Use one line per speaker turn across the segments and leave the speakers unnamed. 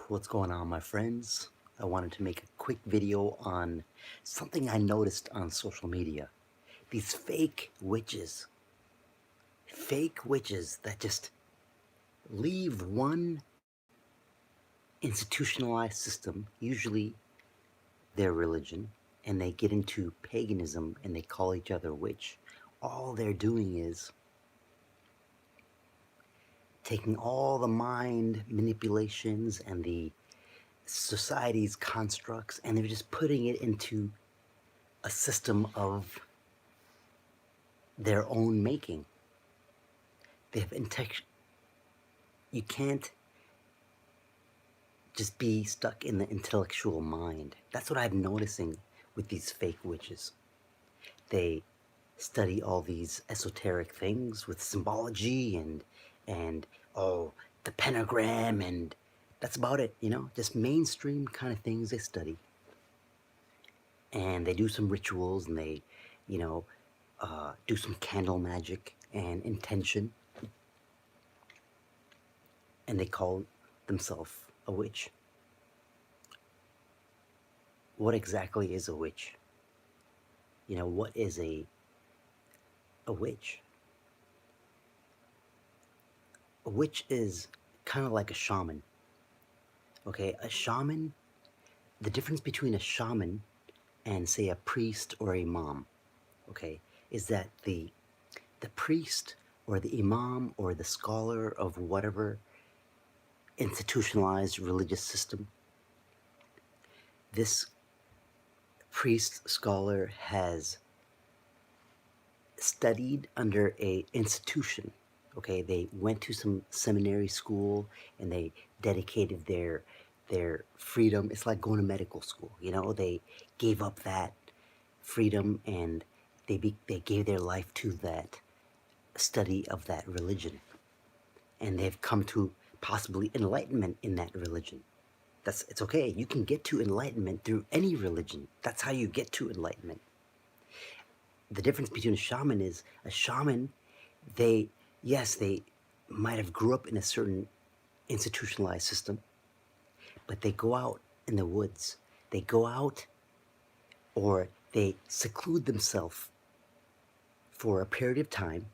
What's going on, my friends? I wanted to make a quick video on something I noticed on social media. These fake witches. Fake witches that just leave one institutionalized system, usually their religion, and they get into paganism and they call each other witch. All they're doing is taking all the mind manipulations and the society's constructs, and they're just putting it into a system of their own making. They have you can't just be stuck in the intellectual mind. That's what I'm noticing with these fake witches. They study all these esoteric things with symbology and oh, the pentagram, and that's about it, just mainstream kind of things they study. And they do some rituals, and they, you know, do some candle magic and intention, and they call themselves a witch. What exactly is a witch? What is a witch? A witch is kind of like a shaman. Okay, a shaman, the difference between a shaman and, say, a priest or imam, okay, is that the priest or the imam or the scholar of whatever institutionalized religious system, this priest scholar has studied under a institution. Okay, they went to some seminary school and they dedicated their freedom. It's like going to medical school. They gave up that freedom, and they gave their life to that study of that religion, and they've come to possibly enlightenment in that religion. It's okay. You can get to enlightenment through any religion. That's how you get to enlightenment. The difference between a shaman is a shaman, they might have grew up in a certain institutionalized system, but they go out in the woods. They go out, or they seclude themselves for a period of time,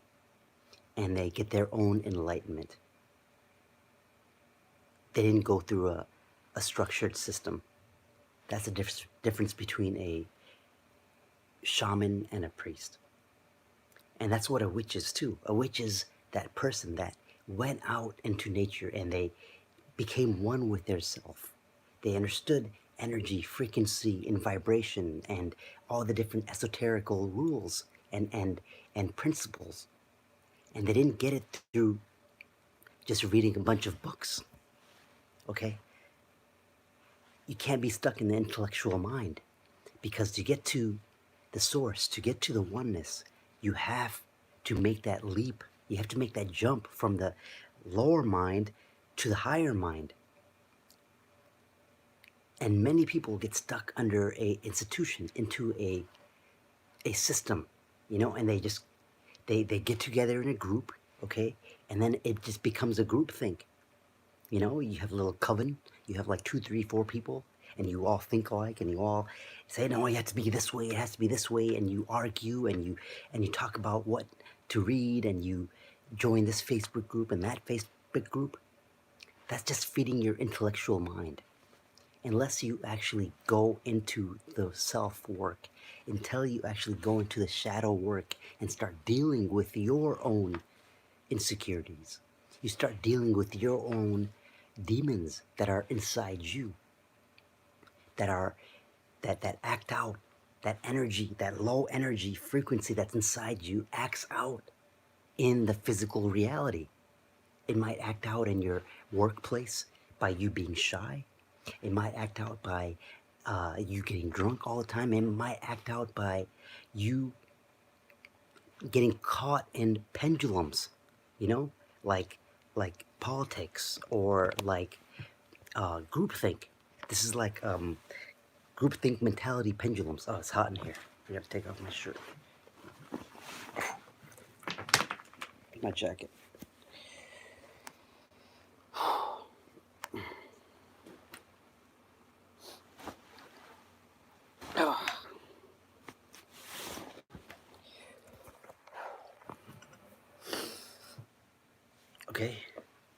and they get their own enlightenment. They didn't go through a structured system. That's the difference between a shaman and a priest. And that's what a witch is too. A witch is that person that went out into nature and they became one with their self. They understood energy, frequency, and vibration, and all the different esoterical rules and principles. And they didn't get it through just reading a bunch of books. Okay? You can't be stuck in the intellectual mind, because to get to the source, to get to the oneness, you have to make that leap. You have to make that jump from the lower mind to the higher mind. And many people get stuck under a institution, into a system, and they get together in a group, okay? And then it just becomes a group think. You have a little coven, you have like 2, 3, 4 people, and you all think alike, and you all say, no, it has to be this way, it has to be this way, and you argue, and you talk about what to read, and you join this Facebook group and that Facebook group. That's just feeding your intellectual mind. Unless you actually go into the self-work, until you actually go into the shadow work and start dealing with your own insecurities. You start dealing with your own demons that are inside you, that act out, that energy, that low energy frequency that's inside you acts out in the physical reality. It might act out in your workplace by you being shy. It might act out by you getting drunk all the time. It might act out by you getting caught in pendulums, like politics, or like groupthink. This is like groupthink mentality pendulums. Oh, it's hot in here. I have to take off my shirt. My jacket.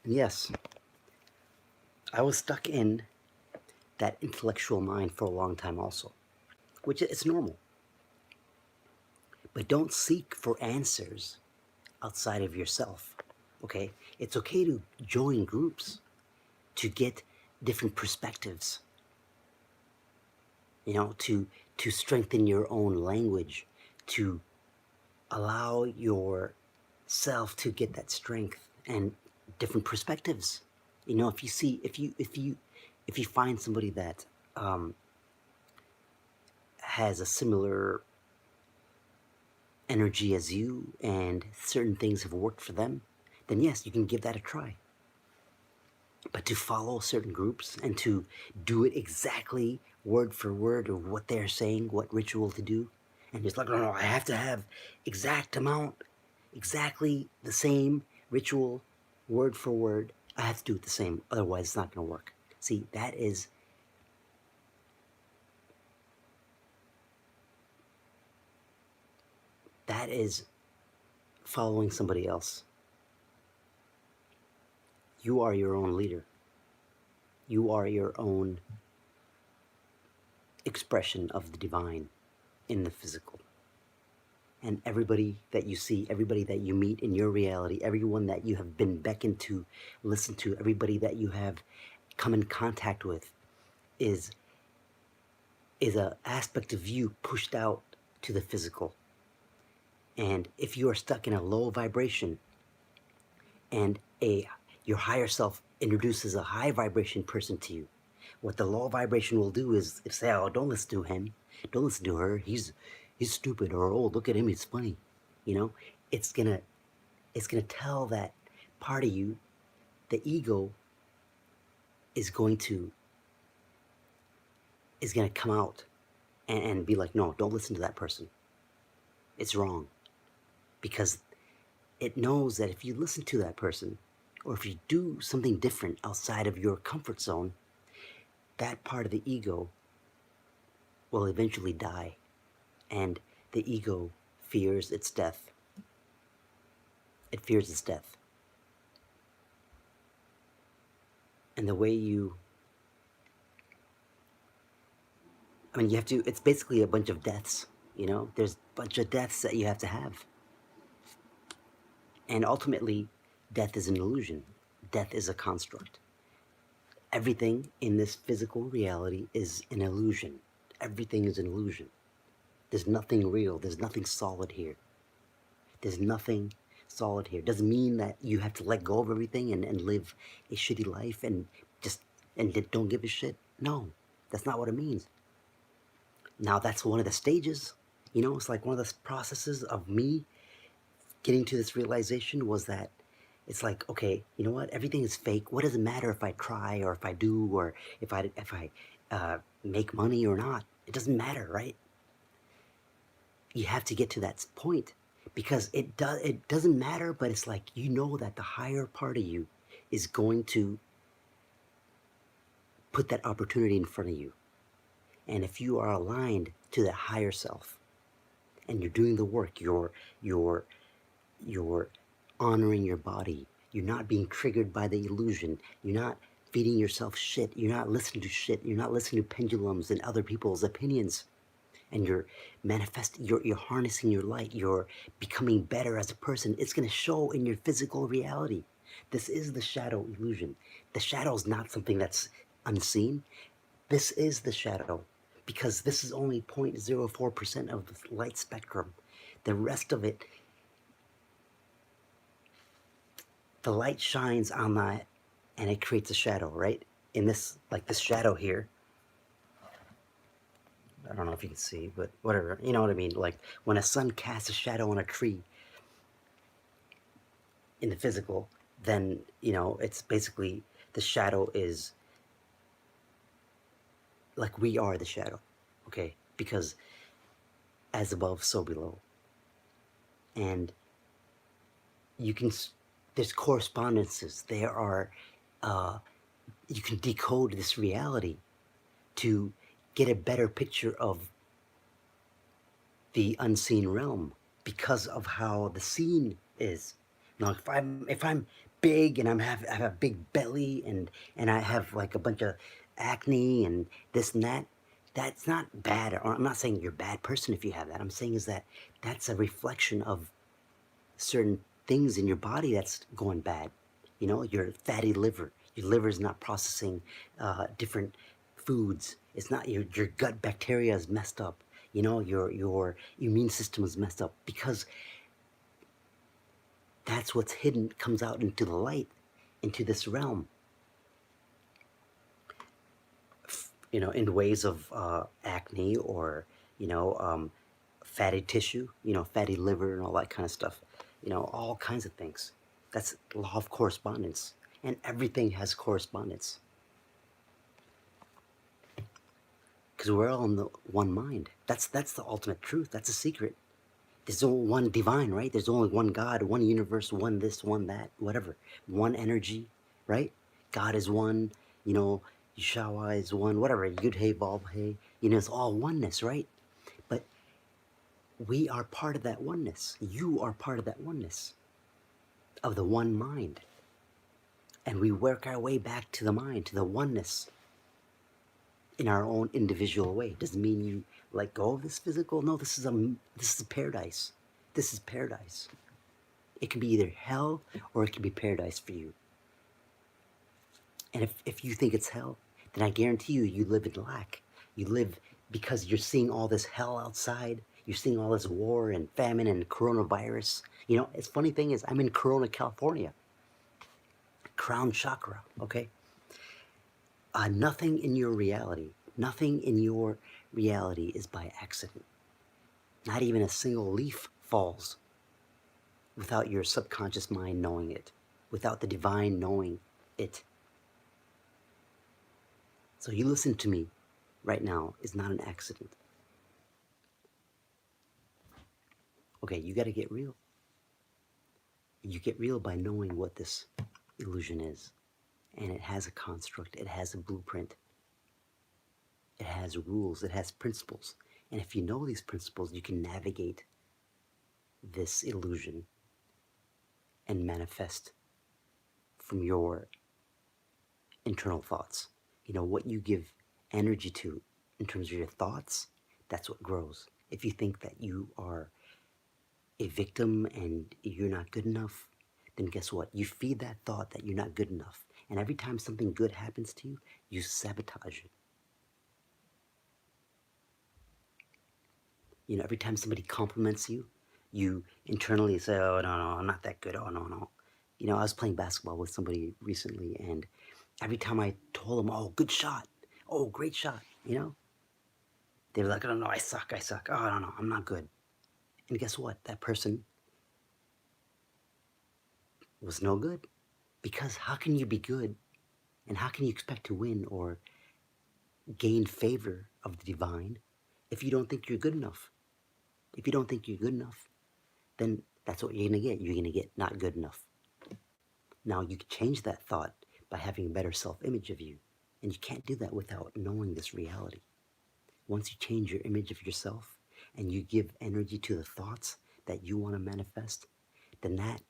And yes, I was stuck in that intellectual mind for a long time also, which it's normal. But don't seek for answers outside of yourself. Okay? It's okay to join groups to get different perspectives, to strengthen your own language, to allow yourself to get that strength and different perspectives. If you see, if you find somebody that has a similar energy as you and certain things have worked for them, then yes, you can give that a try. But to follow certain groups and to do it exactly word for word of what they're saying, what ritual to do, and just like, no, I have to have exact amount, exactly the same ritual, word for word. I have to do it the same, otherwise it's not going to work. See, that is following somebody else. You are your own leader. You are your own expression of the divine in the physical. And everybody that you see, everybody that you meet in your reality, everyone that you have been beckoned to listen to, everybody that you have come in contact with is a aspect of you pushed out to the physical. And if you are stuck in a low vibration and your higher self introduces a high vibration person to you, what the low vibration will do is say, oh, don't listen to him, don't listen to her, he's stupid, or oh, look at him, he's funny. It's gonna tell that part of you, the ego, is going to come out and be like, no, don't listen to that person, it's wrong. Because it knows that if you listen to that person, or if you do something different outside of your comfort zone, that part of the ego will eventually die. And the ego fears its death. It fears its death. And the way you have to, it's basically a bunch of deaths, there's a bunch of deaths that you have to have. And ultimately, death is an illusion. Death is a construct. Everything in this physical reality is an illusion. Everything is an illusion. There's nothing real. There's nothing solid here. There's nothing solid here. Doesn't mean that you have to let go of everything and live a shitty life and don't give a shit. No, that's not what it means. Now, that's one of the stages. It's like one of the processes of me getting to this realization was that it's like, okay, you know what? Everything is fake. What does it matter if I try or if I do or if I make money or not? It doesn't matter, right? You have to get to that point because it doesn't matter, but it's like, that the higher part of you is going to put that opportunity in front of you. And if you are aligned to that higher self and you're doing the work, you're honoring your body, you're not being triggered by the illusion, you're not feeding yourself shit, you're not listening to shit, you're not listening to pendulums and other people's opinions, and you're manifesting, you're harnessing your light, you're becoming better as a person, it's going to show in your physical reality. This is the shadow illusion. The shadow is not something that's unseen. This is the shadow, because this is only 0.04% of the light spectrum. The rest of it, the light shines on that and it creates a shadow, right? In this, like this shadow here, I don't know if you can see, but whatever, you know what I mean? Like when a sun casts a shadow on a tree in the physical, then, it's basically, the shadow is like we are the shadow, okay? Because as above, so below. And there's correspondences. There are, you can decode this reality to get a better picture of the unseen realm because of how the scene is. Now, if I'm big and I have a big belly and I have like a bunch of acne and this and that. That's not bad. Or I'm not saying you're a bad person if you have that. I'm saying is that that's a reflection of certain things in your body that's going bad. You know, your fatty liver. Your liver is not processing different foods. It's not your gut bacteria is messed up. You know, your immune system is messed up because that's what's hidden comes out into the light, into this realm. You know, in ways of acne or you know fatty tissue. You know, fatty liver and all that kind of stuff. You know, all kinds of things. That's law of correspondence, and everything has correspondence because we're all in the one mind. That's the ultimate truth. That's a secret. There's only one divine, right? There's only one God, one universe, one this, one that, whatever. One energy, right? God is one, you know, Yeshua is one, whatever. Yud Hey, Vav Hey. You know, it's all oneness, right? But we are part of that oneness. You are part of that oneness, of the one mind. And we work our way back to the mind, to the oneness in our own individual way. Doesn't mean you let go of this physical. No, this is paradise. This is paradise. It can be either hell or it can be paradise for you. And if you think it's hell, then I guarantee you, you live in lack. You live because you're seeing all this hell outside. You're seeing all this war and famine and coronavirus. You know, it's funny thing is I'm in Corona, California. Crown chakra, okay? Nothing in your reality, nothing in your reality is by accident. Not even a single leaf falls without your subconscious mind knowing it, without the divine knowing it. So you listen to me right now is not an accident. Okay, you got to get real. You get real by knowing what this illusion is. And it has a construct, it has a blueprint, it has rules, it has principles. And if you know these principles, you can navigate this illusion and manifest from your internal thoughts. You know, what you give energy to in terms of your thoughts, that's what grows. If you think that you are a victim and you're not good enough, then guess what? You feed that thought that you're not good enough. And every time something good happens to you, you sabotage it. You know, every time somebody compliments you, you internally say, oh, no, no, I'm not that good. Oh, no, no. You know, I was playing basketball with somebody recently, and every time I told them, oh, good shot. Oh, great shot. You know, they were like, oh, no, I suck. Oh, no, no, I'm not good. And guess what? That person was no good. Because how can you be good and how can you expect to win or gain favor of the divine if you don't think you're good enough? If you don't think you're good enough, then that's what you're going to get. You're going to get not good enough. Now, you can change that thought by having a better self-image of you. And you can't do that without knowing this reality. Once you change your image of yourself and you give energy to the thoughts that you want to manifest, then that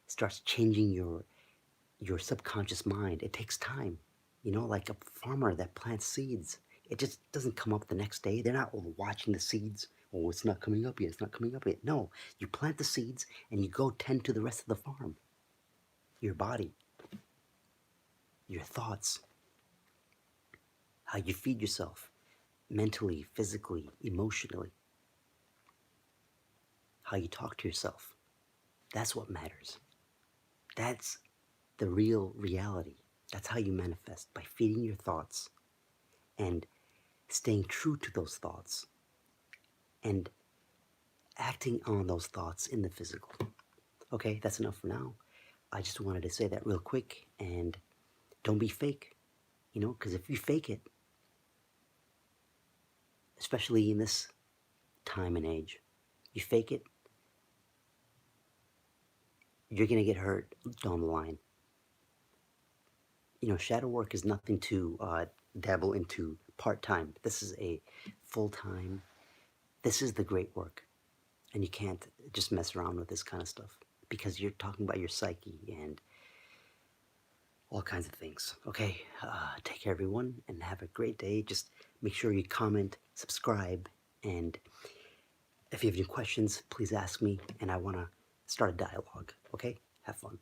starts changing your subconscious mind. It takes time. You know, like a farmer that plants seeds. It just doesn't come up the next day. They're not watching the seeds. Oh, it's not coming up yet. It's not coming up yet. No, you plant the seeds and you go tend to the rest of the farm. Your body, your thoughts, how you feed yourself mentally, physically, emotionally, how you talk to yourself. That's what matters. That's the real reality. That's how you manifest, by feeding your thoughts and staying true to those thoughts and acting on those thoughts in the physical. Okay, that's enough for now. I just wanted to say that real quick, and don't be fake, you know, because if you fake it, especially in this time and age, you fake it, you're going to get hurt down the line. You know, shadow work is nothing to dabble into part-time. This is a full-time, this is the great work. And you can't just mess around with this kind of stuff because you're talking about your psyche and all kinds of things. Okay, take care, everyone, and have a great day. Just make sure you comment, subscribe, and if you have any questions, please ask me, and I want to start a dialogue. Okay, have fun.